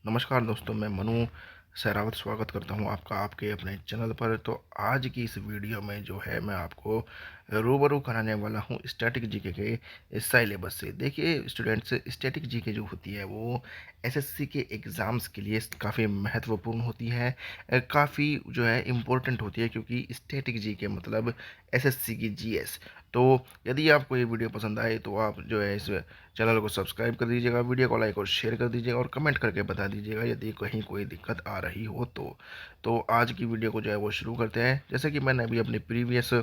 नमस्कार दोस्तों, मैं मनु सहरावत स्वागत करता हूं आपका आपके अपने चैनल पर। तो आज की इस वीडियो में जो है मैं आपको रूबरू कराने वाला हूं स्टैटिक जीके के सिलेबस से। देखिए स्टूडेंट्स, स्टैटिक जीके जो होती है वो एसएससी के एग्ज़ाम्स के लिए काफ़ी महत्वपूर्ण होती है, काफ़ी जो है इम्पोर्टेंट होती है, क्योंकि स्टैटिक जीके मतलब एसएससी की जीएस। तो यदि आपको ये वीडियो पसंद आए तो आप जो है इस चैनल को सब्सक्राइब कर दीजिएगा, वीडियो को लाइक और शेयर कर दीजिएगा और कमेंट करके बता दीजिएगा यदि कहीं कोई दिक्कत आ रही हो तो आज की वीडियो को जो है वो शुरू करते हैं। जैसे कि मैंने अभी अपने प्रीवियस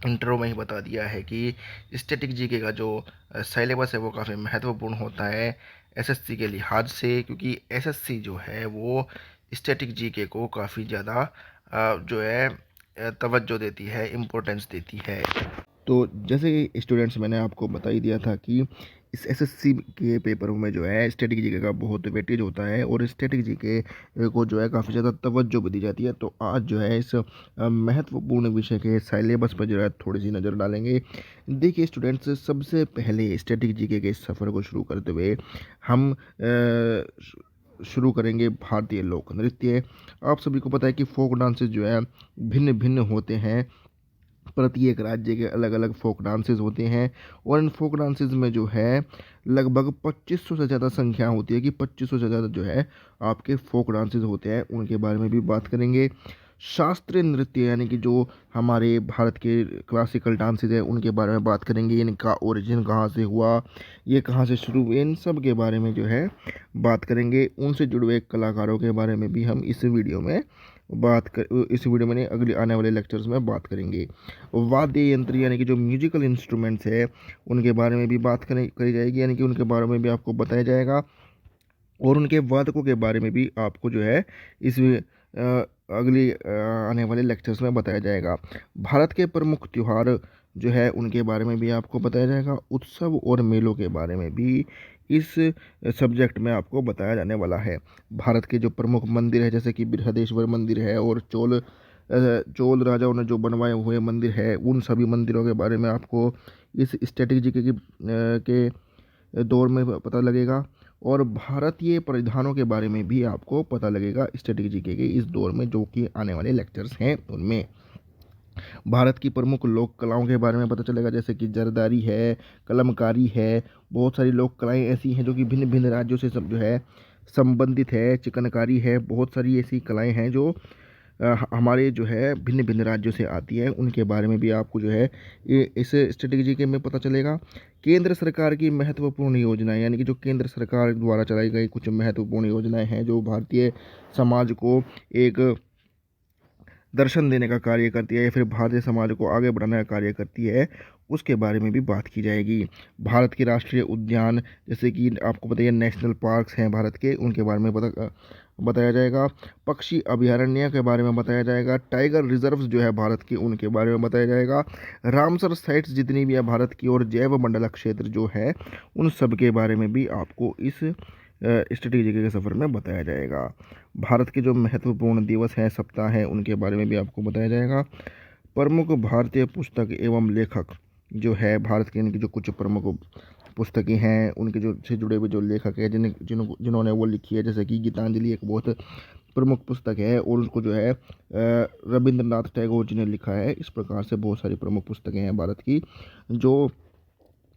इंट्रो में ही बता दिया है कि स्टैटिक जीके का जो सिलेबस है वो काफ़ी महत्वपूर्ण होता है एसएससी के लिहाज से, क्योंकि एसएससी जो है वो स्टैटिक जीके को काफ़ी ज़्यादा जो है तवज्जो देती है, इम्पोर्टेंस देती है। तो जैसे कि स्टूडेंट्स, मैंने आपको बता ही दिया था कि इस एसएससी के पेपरों में जो है स्टैटिक जीके का बहुत वेटेज होता है और स्टैटिक जीके को जो है काफ़ी ज़्यादा तवज्जो भी दी जाती है। तो आज जो है इस महत्वपूर्ण विषय के सिलेबस पर जो है थोड़ी सी नज़र डालेंगे। देखिए स्टूडेंट्स, सबसे पहले स्टैटिक जीके के इस सफ़र को शुरू करते हुए हम शुरू करेंगे भारतीय लोक नृत्य। आप सभी को पता है कि फोक डांसेस जो है भिन्न भिन्न होते हैं, प्रत्येक राज्य के अलग अलग फोक डांसेस होते हैं और इन फोक डांसेस में जो है लगभग 2500 से ज़्यादा संख्या होती है कि 2500 से ज़्यादा जो है आपके फोक डांसेस होते हैं, उनके बारे में भी बात करेंगे। शास्त्रीय नृत्य यानी कि जो हमारे भारत के क्लासिकल डांसेस हैं उनके बारे में बात करेंगे, इनका ओरिजिन कहाँ से हुआ, ये कहाँ से शुरू हुए, इन सब के बारे में जो है बात करेंगे। उनसे जुड़े हुए कलाकारों के बारे में भी हम इस वीडियो में अगले आने वाले लेक्चर्स में बात करेंगे। वाद्य यंत्र यानी कि जो म्यूजिकल इंस्ट्रूमेंट्स है उनके बारे में भी बात करी जाएगी, यानी कि उनके बारे में भी आपको बताया जाएगा और उनके वादकों के बारे में भी आपको जो है इस आने वाले लेक्चर्स में बताया जाएगा। भारत के प्रमुख त्यौहार जो है उनके बारे में भी आपको बताया जाएगा। उत्सव और मेलों के बारे में भी इस सब्जेक्ट में आपको बताया जाने वाला है। भारत के जो प्रमुख मंदिर है जैसे कि बृहदेश्वर मंदिर है और चोल राजाओं ने जो बनवाए हुए मंदिर है, उन सभी मंदिरों के बारे में आपको इस स्ट्रेटेजी के दौर में पता लगेगा और भारतीय परिधानों के बारे में भी आपको पता लगेगा स्ट्रेटेजी के इस दौर में, जो कि आने वाले लेक्चर्स हैं उनमें। भारत की प्रमुख लोक कलाओं के बारे में पता चलेगा, जैसे कि जरदारी है, कलमकारी है, बहुत सारी लोक कलाएं ऐसी हैं जो कि भिन्न भिन्न राज्यों से सब जो है संबंधित है। चिकनकारी है, बहुत सारी ऐसी कलाएं हैं जो हमारे जो है भिन्न भिन्न राज्यों से आती है, उनके बारे में भी आपको जो है इस स्ट्रेटेजी के में पता चलेगा। केंद्र सरकार की महत्वपूर्ण योजनाएं यानी कि जो केंद्र सरकार द्वारा चलाई गई कुछ महत्वपूर्ण योजनाएं हैं जो भारतीय समाज को एक दर्शन देने का कार्य करती है या फिर भारतीय समाज को आगे बढ़ाने का कार्य करती है, उसके बारे में भी बात की जाएगी। भारत के राष्ट्रीय उद्यान जैसे कि आपको बताइए नेशनल पार्क्स हैं भारत के, उनके बारे में बताया जाएगा। पक्षी अभयारण्य के बारे में बताया जाएगा। टाइगर रिजर्व्स जो है भारत के, उनके बारे में बताया जाएगा। रामसर साइट्स जितनी भी है भारत की और जैव मंडल क्षेत्र जो है उन सब के बारे में भी आपको इस स्ट्रेटेजी के सफ़र में बताया जाएगा। भारत के जो महत्वपूर्ण दिवस हैं, सप्ताह हैं, उनके बारे में भी आपको बताया जाएगा। प्रमुख भारतीय पुस्तक एवं लेखक जो है भारत के, इनकी जो कुछ प्रमुख पुस्तकें हैं उनके जो से जुड़े हुए जो लेखक हैं जिन्होंने वो लिखी है, जैसे कि गीतांजलि एक बहुत प्रमुख पुस्तक है और उसको जो है रविंद्रनाथ टैगोर जी ने लिखा है। इस प्रकार से बहुत सारी प्रमुख पुस्तकें हैं भारत की जो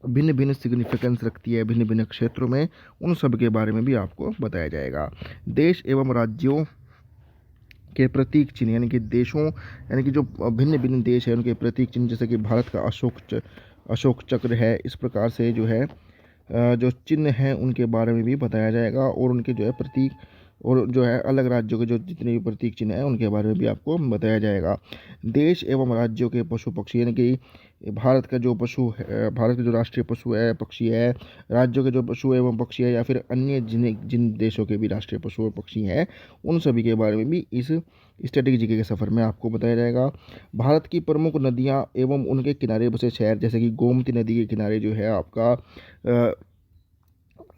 भिन्न भिन्न सिग्निफिकेंस रखती है भिन्न भिन्न क्षेत्रों में, उन सब के बारे में भी आपको बताया जाएगा। देश एवं राज्यों के प्रतीक चिन्ह यानी कि देशों यानी कि जो भिन्न भिन्न देश है उनके प्रतीक चिन्ह, जैसे कि भारत का अशोक चक्र है, इस प्रकार से जो है जो चिन्ह हैं उनके बारे में भी बताया जाएगा और उनके जो है प्रतीक और जो है अलग राज्यों के जो जितने भी प्रतीक चिन्ह हैं उनके बारे में भी आपको बताया जाएगा। देश एवं राज्यों के पशु पक्षी यानी कि भारत का जो पशु है, भारत का जो राष्ट्रीय पशु है पक्षी है, राज्यों के जो पशु एवं पक्षी है या फिर अन्य जिन देशों के भी राष्ट्रीय पशु और पक्षी हैं, उन सभी के बारे में भी इस स्टैटिक जीके के सफ़र में आपको बताया जाएगा। भारत की प्रमुख नदियाँ एवं उनके किनारे बसे शहर, जैसे कि गोमती नदी के किनारे जो है आपका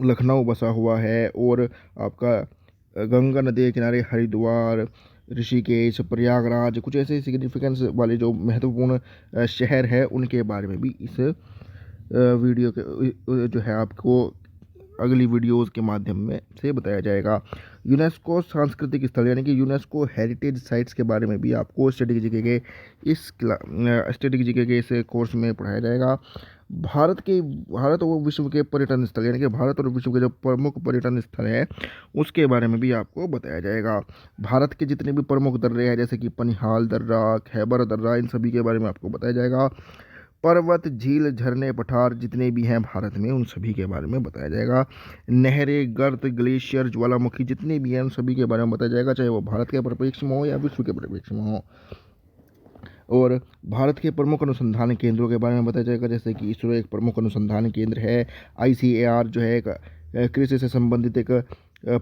लखनऊ बसा हुआ है और आपका गंगा नदी के किनारे हरिद्वार, ऋषिकेश, प्रयागराज, कुछ ऐसे सिग्निफिकेंस वाले जो महत्वपूर्ण शहर है उनके बारे में भी इस वीडियो के जो है आपको अगली वीडियोज़ के माध्यम में से बताया जाएगा। यूनेस्को सांस्कृतिक स्थल यानी कि यूनेस्को हेरिटेज साइट्स के बारे में भी आपको स्टैटिक जीके के स्टैटिक जीके के इस कोर्स में पढ़ाया जाएगा। भारत और विश्व के पर्यटन स्थल यानी कि भारत और विश्व के जो प्रमुख पर्यटन स्थल है उसके बारे में भी आपको बताया जाएगा। भारत के जितने भी प्रमुख दर्रे हैं जैसे कि पनिहाल दर्रा, खैबर दर्रा, इन सभी के बारे में आपको बताया जाएगा। पर्वत, झील, झरने, पठार जितने भी हैं भारत में उन सभी के बारे में बताया जाएगा। नहरें, गर्त, ग्लेशियर, ज्वालामुखी जितने भी हैं उन सभी के बारे में बताया जाएगा, चाहे वो भारत के परिप्रेक्ष्य में हो या विश्व के परिप्रेक्ष्य में हो। और भारत के प्रमुख अनुसंधान केंद्रों के बारे में बताया जाएगा, जैसे कि इसरो एक प्रमुख अनुसंधान केंद्र है। ICAR जो है एक कृषि से संबंधित एक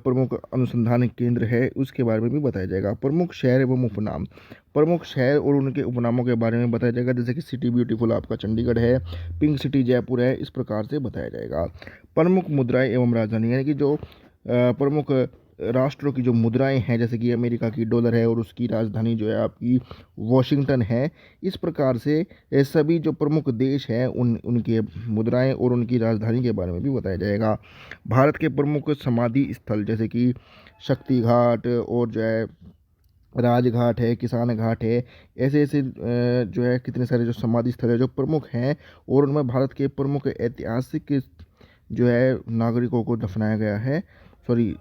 प्रमुख अनुसंधान केंद्र है, उसके बारे में भी बताया जाएगा। प्रमुख शहर एवं उपनाम, प्रमुख शहर और उनके उपनामों के बारे में बताया जाएगा, जैसे कि सिटी ब्यूटीफुल आपका चंडीगढ़ है, पिंक सिटी जयपुर है, इस प्रकार से बताया जाएगा। प्रमुख मुद्राएं एवं राजधानी यानी कि जो प्रमुख राष्ट्रों की जो मुद्राएं हैं, जैसे कि अमेरिका की डॉलर है और उसकी राजधानी जो है आपकी वॉशिंगटन है, इस प्रकार से सभी जो प्रमुख देश हैं उनके मुद्राएं और उनकी राजधानी के बारे में भी बताया जाएगा। भारत के प्रमुख समाधि स्थल जैसे कि शक्ति घाट और जो है राजघाट है, किसान घाट है, ऐसे ऐसे जो है कितने सारे जो समाधि स्थल है जो प्रमुख हैं, और उनमें भारत के प्रमुख ऐतिहासिक जो है नागरिकों को दफनाया गया है, सॉरी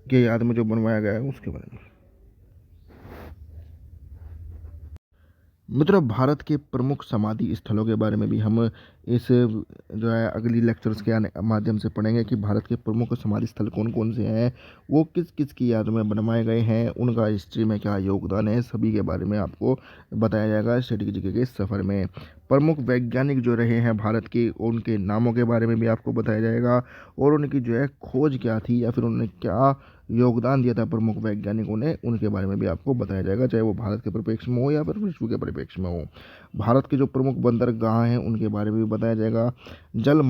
के याद में जो बनवाया गया है उसके बारे में। मित्रों, भारत के प्रमुख समाधि स्थलों के बारे में भी हम इस जो है अगली लेक्चर्स के आने माध्यम से पढ़ेंगे कि भारत के प्रमुख समाधि स्थल कौन कौन से हैं, वो किस किस की याद में बनवाए गए हैं, उनका हिस्ट्री में क्या योगदान है, सभी के बारे में आपको बताया जाएगा स्टैटिक जीके के सफ़र में। प्रमुख वैज्ञानिक जो रहे हैं भारत के, उनके नामों के बारे में भी आपको बताया जाएगा, और उनकी जो है खोज क्या थी या फिर उन्होंने क्या योगदान दिया था प्रमुख वैज्ञानिकों ने, उनके बारे में भी आपको बताया जाएगा, चाहे वो भारत के परिप्रेक्ष्य में हो या फिर विश्व के परिप्रेक्ष्य में हो। भारत के जो प्रमुख बंदरगाह हैं उनके बारे में भी बताया जाएगा। जल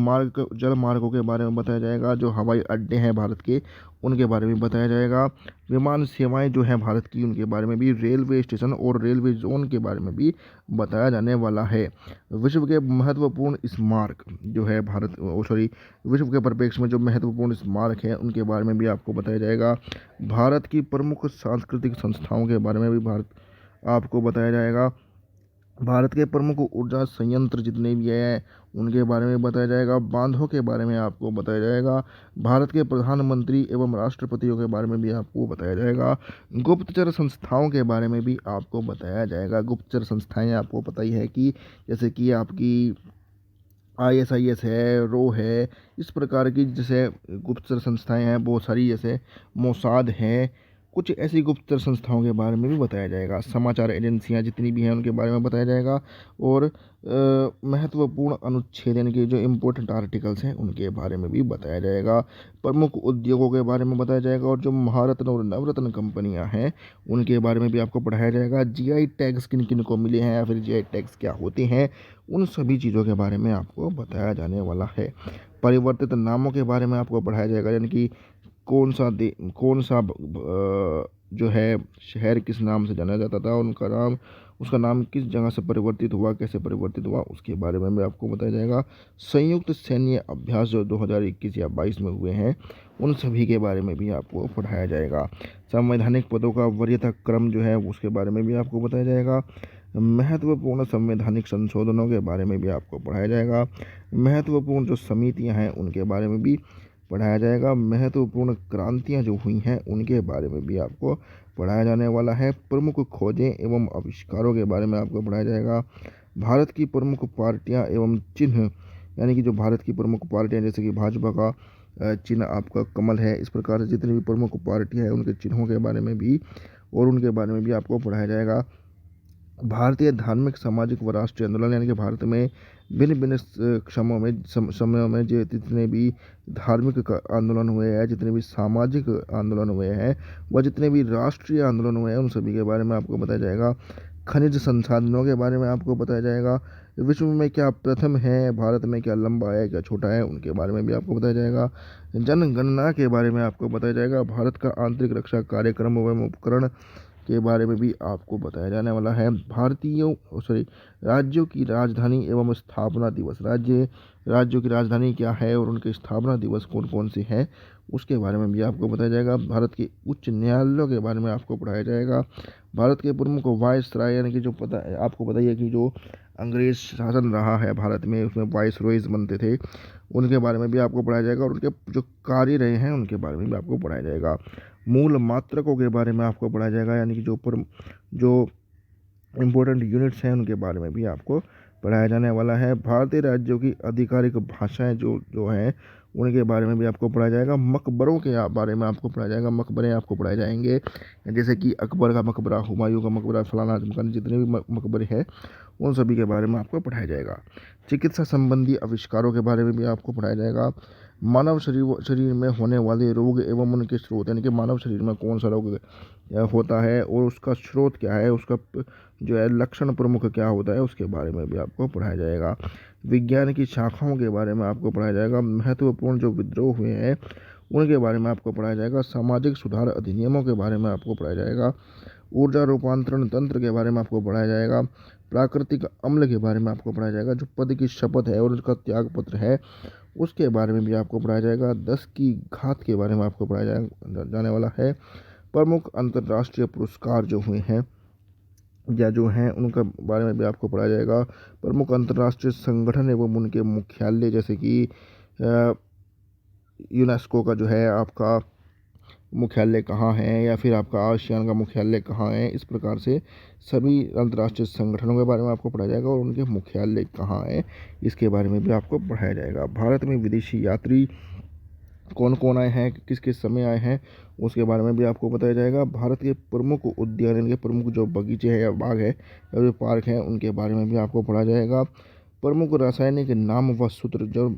मार्गों के बारे में बताया जाएगा। जो हवाई अड्डे हैं भारत के उनके बारे में बताया जाएगा। विमान सेवाएं जो हैं भारत की उनके बारे में भी, रेलवे स्टेशन और रेलवे जोन के बारे में भी बताया जाने वाला है। विश्व के महत्वपूर्ण स्मारक जो है विश्व के परिप्रेक्ष्य में जो महत्वपूर्ण स्मारक हैं उनके बारे में भी आपको बताया जाएगा। भारत की प्रमुख सांस्कृतिक संस्थाओं के बारे में भी आपको बताया जाएगा। भारत के प्रमुख ऊर्जा संयंत्र जितने भी हैं उनके बारे में बताया जाएगा। बांधों के बारे में आपको बताया जाएगा। भारत के प्रधानमंत्री एवं राष्ट्रपतियों के बारे में भी आपको बताया जाएगा। गुप्तचर संस्थाओं के बारे में भी आपको बताया जाएगा। गुप्तचर संस्थाएं आपको पता ही है कि जैसे कि आपकी ISIS है, रो है, इस प्रकार की जैसे गुप्तचर संस्थाएं हैं बहुत सारी, जैसे मोसाद हैं, कुछ ऐसी गुप्तचर संस्थाओं के बारे में भी बताया जाएगा। समाचार एजेंसियां जितनी भी हैं उनके बारे में बताया जाएगा, और महत्वपूर्ण अनुच्छेद यानी कि जो इम्पोर्टेंट आर्टिकल्स हैं उनके बारे में भी बताया जाएगा। प्रमुख उद्योगों के बारे में बताया जाएगा, और जो महारत्न और नवरत्न कंपनियां हैं उनके बारे में भी आपको पढ़ाया जाएगा। GI टैग्स किन किन को मिले हैं या फिर GI टैग्स क्या होते हैं, उन सभी चीज़ों के बारे में आपको बताया जाने वाला है। परिवर्तित नामों के बारे में आपको पढ़ाया जाएगा, यानी कि कौन सा जो है शहर किस नाम से जाना जाता था, उसका नाम किस जगह से परिवर्तित हुआ, कैसे परिवर्तित हुआ, उसके बारे में भी आपको बताया जाएगा। संयुक्त सैन्य अभ्यास जो 2021 या 22 में हुए हैं उन सभी के बारे में भी आपको पढ़ाया जाएगा। संवैधानिक पदों का वरीयता क्रम जो है उसके बारे में भी आपको बताया जाएगा। महत्वपूर्ण संवैधानिक संशोधनों के बारे में भी आपको पढ़ाया जाएगा। महत्वपूर्ण जो समितियां हैं उनके बारे में भी पढ़ाया जाएगा। महत्वपूर्ण क्रांतियां जो हुई हैं उनके बारे में भी आपको पढ़ाया जाने वाला है। प्रमुख खोजें एवं आविष्कारों के बारे में आपको पढ़ाया जाएगा। भारत की प्रमुख पार्टियां एवं चिन्ह, यानी कि जो भारत की प्रमुख पार्टियां जैसे कि भाजपा का चिन्ह आपका कमल है, इस प्रकार से जितनी भी प्रमुख पार्टियां हैं उनके चिन्हों के बारे में भी और उनके बारे में भी आपको पढ़ाया जाएगा। भारतीय धार्मिक, सामाजिक व राष्ट्रीय आंदोलन, यानी कि भारत में भिन्न भिन्न समयों में जो जितने भी धार्मिक आंदोलन हुए हैं, जितने भी सामाजिक आंदोलन हुए हैं व जितने भी राष्ट्रीय आंदोलन हुए हैं उन सभी के बारे में आपको बताया जाएगा। खनिज संसाधनों के बारे में आपको बताया जाएगा। विश्व में क्या प्रथम है, भारत में क्या लंबा है, क्या छोटा है, उनके बारे में भी आपको बताया जाएगा। जनगणना के बारे में आपको बताया जाएगा। भारत का आंतरिक रक्षा कार्यक्रम एवं उपकरण के बारे में भी आपको बताया जाने वाला है। राज्यों की राजधानी एवं स्थापना दिवस, राज्यों की राजधानी क्या है और उनके स्थापना दिवस कौन कौन से हैं उसके बारे में भी आपको बताया जाएगा। भारत के उच्च न्यायालयों के बारे में आपको पढ़ाया जाएगा। भारत के प्रमुख वायसराय, यानी कि जो पता है आपको पता ही है कि जो अंग्रेज शासन रहा है भारत में, उसमें वायसरॉयज बनते थे, उनके बारे में भी आपको पढ़ाया जाएगा और उनके जो कार्य रहे हैं उनके बारे में भी आपको पढ़ाया जाएगा। मूल मात्रकों के बारे में आपको पढ़ाया जाएगा, यानी कि जो इम्पोर्टेंट यूनिट्स हैं उनके बारे में भी आपको पढ़ाया जाने वाला है। भारतीय राज्यों की आधिकारिक भाषाएं जो हैं उनके बारे में भी आपको पढ़ाया जाएगा। मकबरों के बारे में आपको पढ़ाया जाएगा, मकबरे आपको पढ़ाए जाएंगे, जैसे कि अकबर का मकबरा, हुमायूं का मकबरा, फलाना ढिमकाना, जितने भी मकबरे हैं उन सभी के बारे में आपको पढ़ाया जाएगा। चिकित्सा संबंधी आविष्कारों के बारे में भी आपको पढ़ाया जाएगा। मानव शरीर में होने वाले रोग एवं उनके स्रोत, यानी कि मानव शरीर में कौन सा रोग होता है और उसका स्रोत क्या है, उसका जो है लक्षण प्रमुख क्या होता है, उसके बारे में भी आपको पढ़ाया जाएगा। विज्ञान की शाखाओं के बारे में आपको पढ़ाया जाएगा। महत्वपूर्ण जो विद्रोह हुए हैं उनके बारे में आपको पढ़ाया जाएगा। सामाजिक सुधार अधिनियमों के बारे में आपको पढ़ाया जाएगा। ऊर्जा रूपांतरण तंत्र के बारे में आपको पढ़ाया जाएगा। प्राकृतिक अम्ल के बारे में आपको पढ़ाया जाएगा। जो पद की शपथ है और उसका त्याग पत्र है उसके बारे में भी आपको पढ़ाया जाएगा। 10 की घात के बारे में आपको पढ़ाया जाने वाला है। प्रमुख अंतर्राष्ट्रीय पुरस्कार जो हुए हैं या जो हैं उनका बारे में भी आपको पढ़ाया जाएगा। प्रमुख अंतर्राष्ट्रीय संगठन एवं उनके मुख्यालय, जैसे कि यूनेस्को का जो है आपका मुख्यालय कहाँ है, या फिर आपका आसियान का मुख्यालय कहाँ है, इस प्रकार से सभी अंतर्राष्ट्रीय संगठनों के बारे में आपको पढ़ाया जाएगा और उनके मुख्यालय कहाँ है इसके बारे में भी आपको पढ़ाया जाएगा। भारत में विदेशी यात्री कौन कौन आए हैं, किस किस समय आए हैं, उसके बारे में भी आपको बताया जाएगा। भारत के प्रमुख उद्यान, इनके प्रमुख जो बगीचे हैं या बाग है या जो पार्क हैं उनके बारे में भी आपको पढ़ाया जाएगा। प्रमुख रासायनिक नाम व सूत्र, जो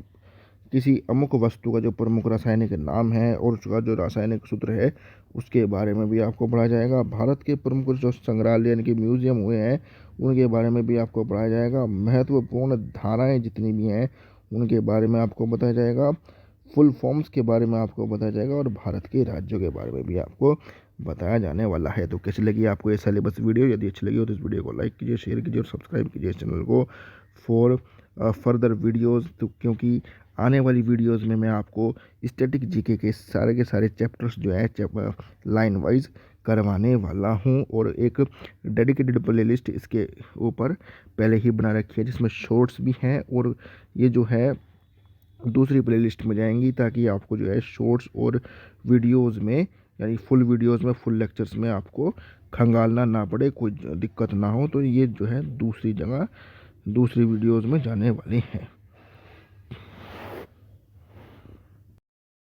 किसी अमुक वस्तु का जो प्रमुख रासायनिक नाम है और उसका जो रासायनिक सूत्र है उसके बारे में भी आपको पढ़ाया जाएगा। भारत के प्रमुख जो संग्रहालय यानी कि म्यूजियम हुए हैं उनके बारे में भी आपको पढ़ाया जाएगा। महत्वपूर्ण धाराएं जितनी भी हैं उनके बारे में आपको बताया जाएगा। फुल फॉर्म्स के बारे में आपको बताया जाएगा और भारत के राज्यों के बारे में भी आपको बताया जाने वाला है। तो कैसी लगी आपको ये सिलेबस वीडियो? यदि अच्छी लगी हो तो इस वीडियो को लाइक कीजिए, शेयर कीजिए और सब्सक्राइब कीजिए इस चैनल को फॉर फर्दर वीडियोज़। तो क्योंकि आने वाली वीडियोज़ में मैं आपको स्टैटिक जीके के सारे चैप्टर्स जो है लाइन वाइज करवाने वाला हूं और एक डेडिकेटेड प्लेलिस्ट इसके ऊपर पहले ही बना रखी है जिसमें शॉर्ट्स भी हैं और ये जो है दूसरी प्लेलिस्ट में जाएंगी, ताकि आपको जो है शॉर्ट्स और वीडियोज़ में यानी फुल वीडियोज़ में, फुल लेक्चर्स में आपको खंगालना ना पड़े, कोई दिक्कत ना हो। तो ये जो है दूसरी वीडियोज़ में जाने वाली हैं।